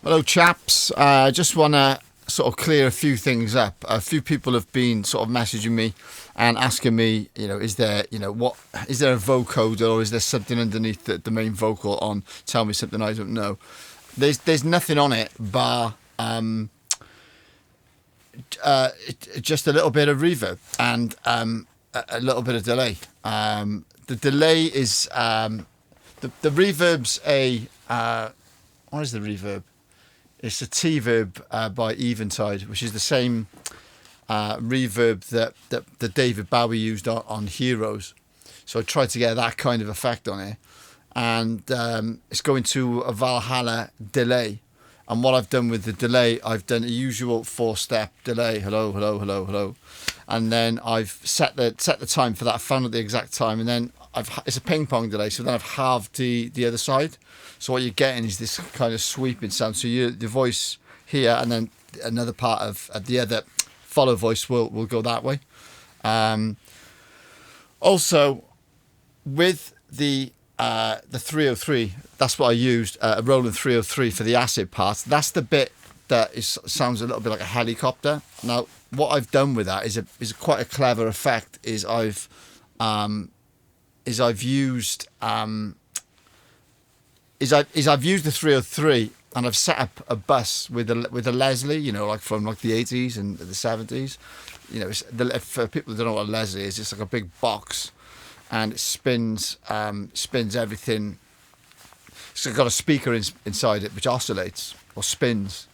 Hello, chaps. I just want to sort of clear a few things up. A few people have been sort of messaging me and asking me, is there, is there a vocoder or is there something underneath the main vocal on Tell Me Something I Don't Know? There's nothing on it bar just a little bit of reverb and a little bit of delay. The delay is the reverb's what is the reverb? It's a T-verb by Eventide, which is the same reverb that David Bowie used on Heroes. So I tried to get that kind of effect on it. And it's going to a Valhalla delay. And what I've done with the delay, I've done a usual 4-step delay. Hello, hello, hello, hello. And then I've set the time for that. I found out the exact time. And then it's a ping pong delay. So then I've halved the other side. So what you're getting is this kind of sweeping sound. So the voice here, and then another part of the other follow voice will go that way. Also, with the 303, that's what I used, a Roland 303 for the acid part. That's the bit that sounds a little bit like a helicopter. Now, what I've done with that is quite a clever effect. I've used I've used the 303 and I've set up a bus with a Leslie, like from like the 80s and the 70s. For people who don't know what a Leslie is, it's like a big box and it spins everything. It's got a speaker inside it which oscillates or spins,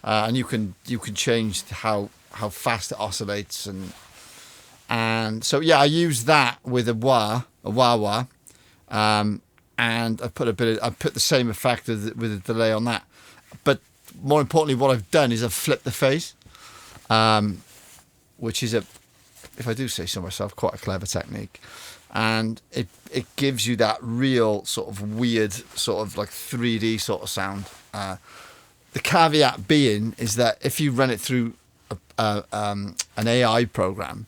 and you can change how fast it oscillates and so yeah, I use that with a wah, and I put the same effect with a delay on that. But more importantly, what I've done is I've flipped the phase, which is if I do say so myself, quite a clever technique. And it gives you that real sort of weird sort of like 3D sort of sound. The caveat being is that if you run it through an AI program,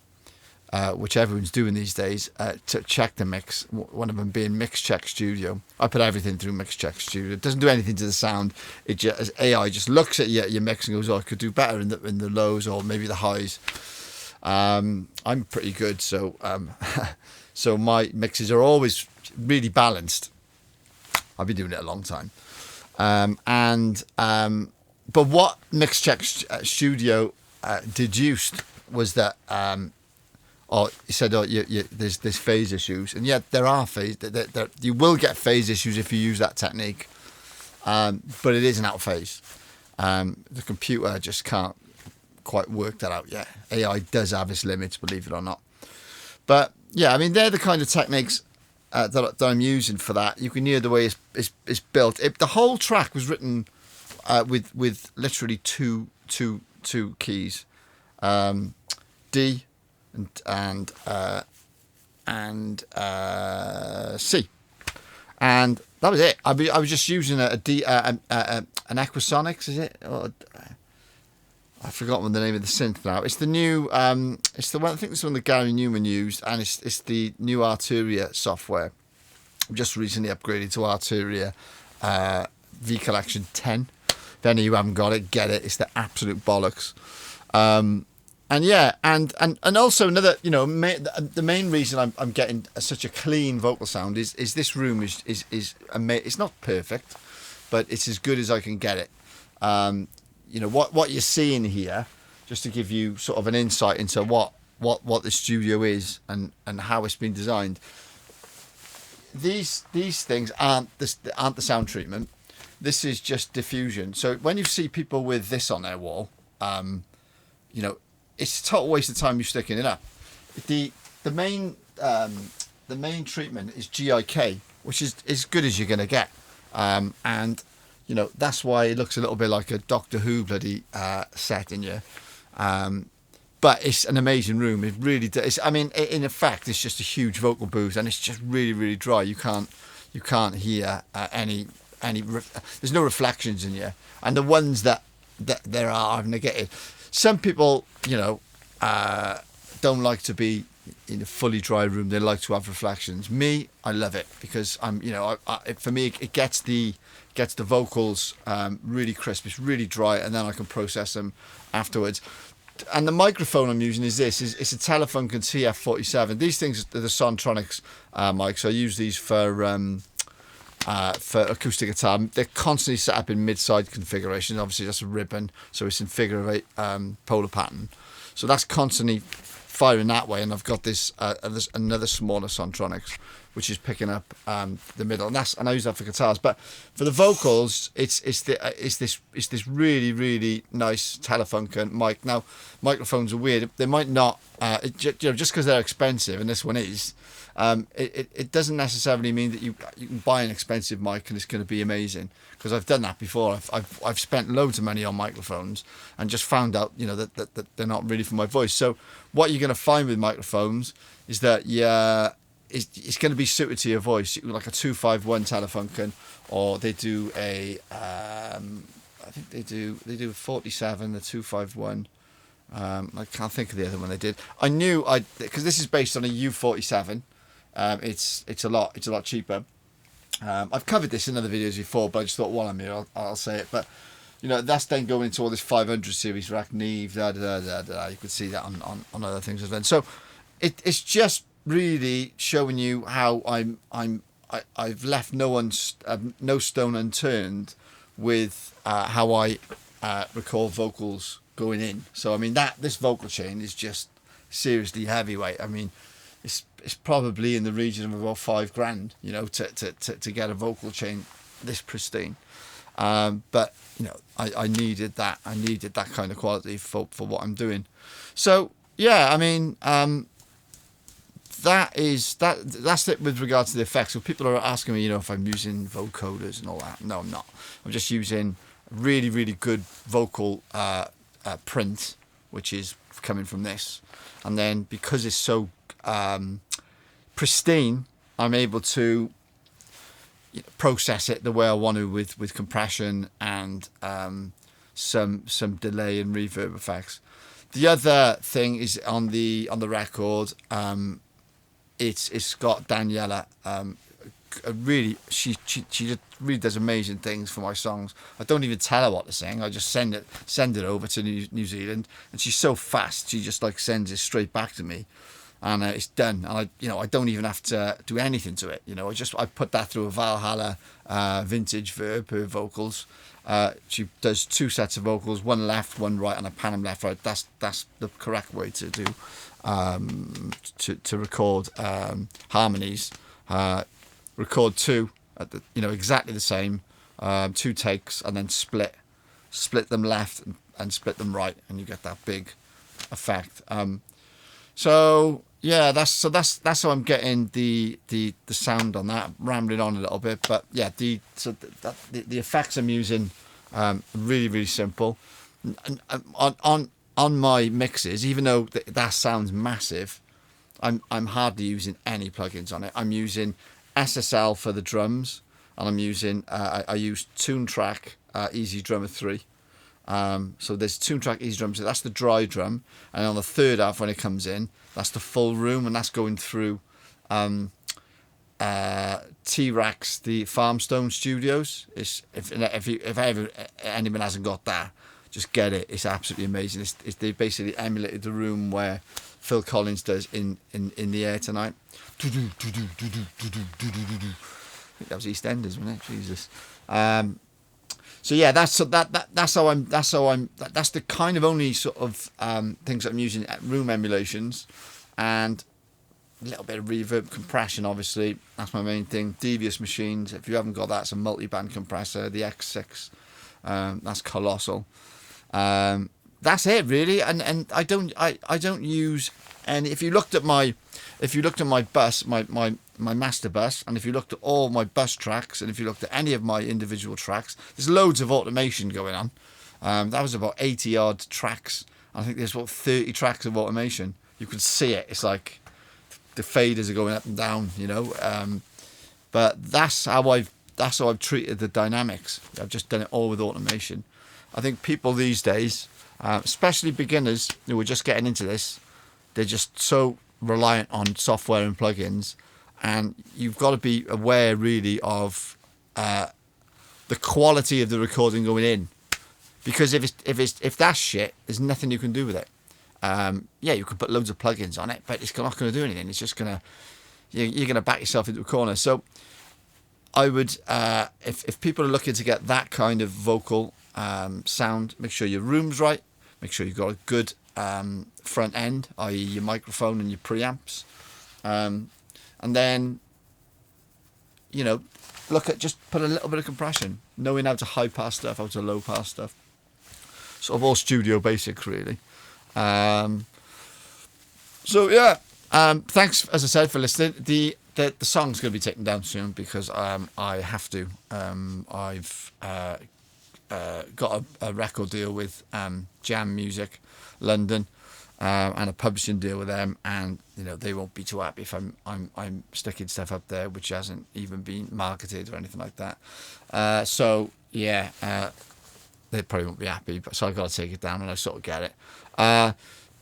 which everyone's doing these days, to check the mix, one of them being MixCheck Studio. I put everything through MixCheck Studio. It doesn't do anything to the sound. AI just looks at your mix and goes, I could do better in the lows or maybe the highs. I'm pretty good, so so my mixes are always really balanced. I've been doing it a long time. But what MixCheck Studio deduced was that he said, there's phase issues, and yet there are phase. You will get phase issues if you use that technique, but it is an out phase. The computer just can't quite work that out yet. AI does have its limits, believe it or not. But yeah, I mean, they're the kind of techniques that I'm using for that. You can hear the way it's built. The whole track was written with literally two keys, D and C, and that was it. I was just using an Equisonics, is it? I've forgotten the name of the synth now. It's the new. It's the one. I think it's the one that Gary Newman used, and it's the new Arturia software. I've just recently upgraded to Arturia V Collection 10. If any of you haven't got it, get it. It's the absolute bollocks. And yeah, and also another, the main reason I'm getting such a clean vocal sound is this room is amazing. It's not perfect, but it's as good as I can get it. What you're seeing here, just to give you sort of an insight into what the studio is and how it's been designed. These things aren't the sound treatment. This is just diffusion. So when you see people with this on their wall, it's a total waste of time you sticking it up. The main treatment is GIK, which is as good as you're going to get, and that's why it looks a little bit like a Doctor Who bloody set in you. But it's an amazing room. It really does. I mean, in effect, it's just a huge vocal booth, and it's just really, really dry. You can't hear any. There's no reflections in you, and the ones that there are negative. Some people, don't like to be in a fully dry room, they like to have reflections. Me, I love it because I'm, for me, it gets the vocals really crisp. It's really dry, and then I can process them afterwards. And the microphone I'm using is it's a Telefunken TF47. These things are the Sontronics mics. I use these for acoustic guitar. They're constantly set up in mid-side configuration. Obviously, that's a ribbon, so it's in figure of 8 polar pattern. So that's constantly firing that way. And I've got this another smaller Sontronics, which is picking up the middle, and I use that for guitars. But for the vocals, it's this really, really nice Telefunken mic. Now, microphones are weird. They might not, just because they're expensive, and this one is. It doesn't necessarily mean that you can buy an expensive mic and it's going to be amazing, because I've done that before. I've spent loads of money on microphones and just found out that they're not really for my voice. So what you're going to find with microphones is that it's going to be suited to your voice, like a 251 Telefunken, or they do a I think they do a 47, the 251. I can't think of the other one they did. I knew because this is based on a U47. It's a lot cheaper. I've covered this in other videos before, but I just thought while I'm here, I'll say it. But that's then going into all this 500 series, Rack Neve, You could see that on other things as well. So it's just really showing you how I've left no stone unturned with how I record vocals going in. So I mean this vocal chain is just seriously heavyweight. I mean, it's probably in the region of about $5,000, to get a vocal chain this pristine. But I needed that. I needed that kind of quality for what I'm doing. So yeah, I mean, that's it with regards to the effects. So people are asking me, if I'm using vocoders and all that. No, I'm not. I'm just using really, really good vocal print, which is coming from this, and then because it's so pristine, I'm able to process it the way I want to with compression and some delay and reverb effects. The other thing is on the record, it's got Daniela. She just really does amazing things for my songs. I don't even tell her what to sing. I just send it over to New Zealand, and she's so fast. She just sends it straight back to me, and it's done. And I don't even have to do anything to it. I put that through a Valhalla vintage verb, her vocals. She does 2 sets of vocals, one left, one right, and I pan them left, right. That's the correct way to do to record harmonies. Record 2 at exactly the same, 2 takes, and then split them left and split them right, and you get that big effect. So yeah, that's how I'm getting the sound on that. I'm rambling on a little bit, but yeah, the effects I'm using really, really simple. And on my mixes, even though that sounds massive, I'm hardly using any plugins on it. I'm using SSL for the drums, and I'm using I use Toontrack Easy Drummer 3. So there's Toontrack Easy Drummer 3. That's the dry drum, and on the third half when it comes in, that's the full room, and that's going through T-Rax, the Farmstone Studios. If ever anyone hasn't got that, just get it. It's absolutely amazing. They basically emulated the room where Phil Collins does in the Air Tonight. I think that was EastEnders, wasn't it? Jesus. So yeah, that's the kind of only sort of things I'm using at room emulations, and a little bit of reverb, compression. Obviously, that's my main thing. Devious Machines. If you haven't got that, it's a multi-band compressor. The X6. That's colossal. That's it really, and I don't use any. If you looked at my bus, my master bus, and if you looked at all my bus tracks, and if you looked at any of my individual tracks, there's loads of automation going on. That was about 80 odd tracks. I think there's about 30 tracks of automation. You can see it. It's like the faders are going up and down, but that's how I've treated the dynamics. I've just done it all with automation. I think people these days, especially beginners who are just getting into this, they're just so reliant on software and plugins, and you've got to be aware really of the quality of the recording going in, because if that's shit, there's nothing you can do with it. Yeah, you can put loads of plugins on it, but it's not going to do anything. It's just gonna you're going to back yourself into a corner. So I would, if people are looking to get that kind of vocal sound, make sure your room's right. Make sure you've got a good front end, i.e. your microphone and your preamps. And then, you know, just put a little bit of compression, knowing how to high pass stuff, how to low pass stuff. Sort of all studio basics, really. So yeah, thanks, as I said, for listening. The song's going to be taken down soon because I have to. I've got a record deal with Jam Music London, and a publishing deal with them, and you know they won't be too happy if I'm sticking stuff up there which hasn't even been marketed or anything like that. So yeah, they probably won't be happy, but so I've got to take it down, and I sort of get it.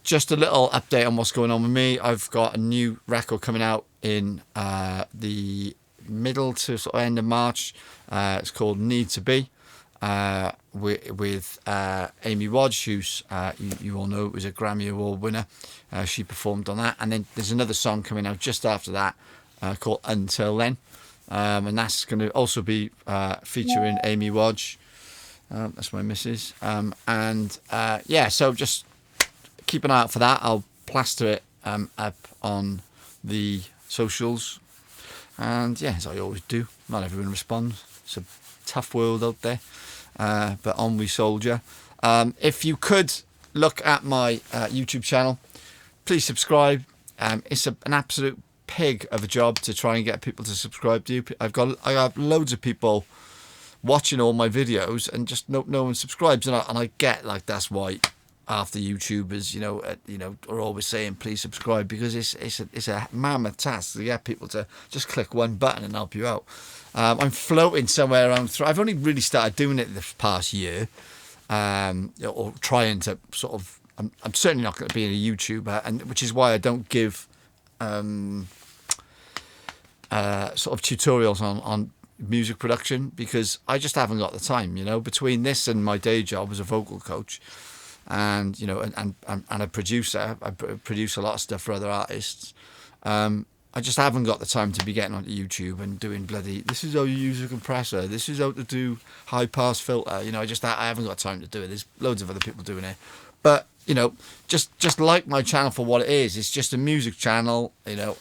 Just a little update on what's going on with me. I've got a new record coming out in the middle to sort of end of March. It's called Need to Be. With Amy Wadge, who's you all know was a Grammy Award winner. She performed on that, and then there's another song coming out just after that called Until Then, and that's going to also be featuring Amy Wadge. That's my missus, and yeah, so just keep an eye out for that. I'll plaster it up on the socials, and yeah, as I always do. Not everyone responds. It's a tough world out there. But on we soldier. If you could look at my YouTube channel, please subscribe. It's an absolute pig of a job to try and get people to subscribe to you. I have loads of people watching all my videos and just no one subscribes, and I get like that's why half the YouTubers are always saying please subscribe, because it's a mammoth task to get people to just click one button and help you out. I'm floating somewhere around. I've only really started doing it this past year, or trying to sort of. I'm certainly not going to be a YouTuber, and which is why I don't give sort of tutorials on music production, because I just haven't got the time. You know, between this and my day job as a vocal coach, and you know, and a producer, I produce a lot of stuff for other artists. I just haven't got the time to be getting onto YouTube and doing bloody, this is how you use a compressor, this is how to do high pass filter. You know, I haven't got time to do it. There's loads of other people doing it. But, you know, just like my channel for what it is. It's just a music channel, you know.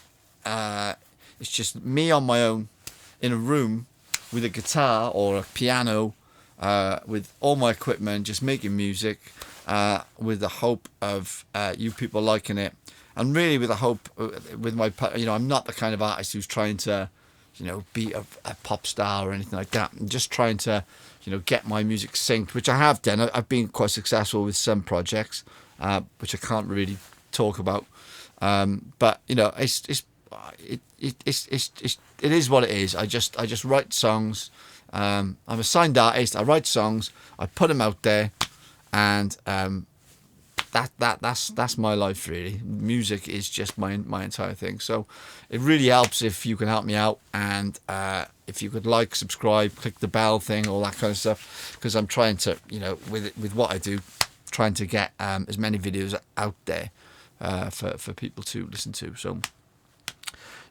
It's just me on my own in a room with a guitar or a piano, with all my equipment, just making music, with the hope of you people liking it. And really with the hope, with my, you know, I'm not the kind of artist who's trying to, you know, be a pop star or anything like that. I'm just trying to, you know, get my music synced, which I have done. I've been quite successful with some projects, which I can't really talk about. But you know, it is what it is. I just write songs. I'm a signed artist. I write songs. I put them out there, and that's my life really. Music is just my entire thing. So it really helps if you can help me out, and if you could like, subscribe, click the bell thing, all that kind of stuff, because I'm trying to, you know, with what I do, trying to get as many videos out there for people to listen to. So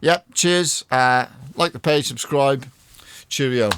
yep, cheers. Like the page, subscribe, cheerio.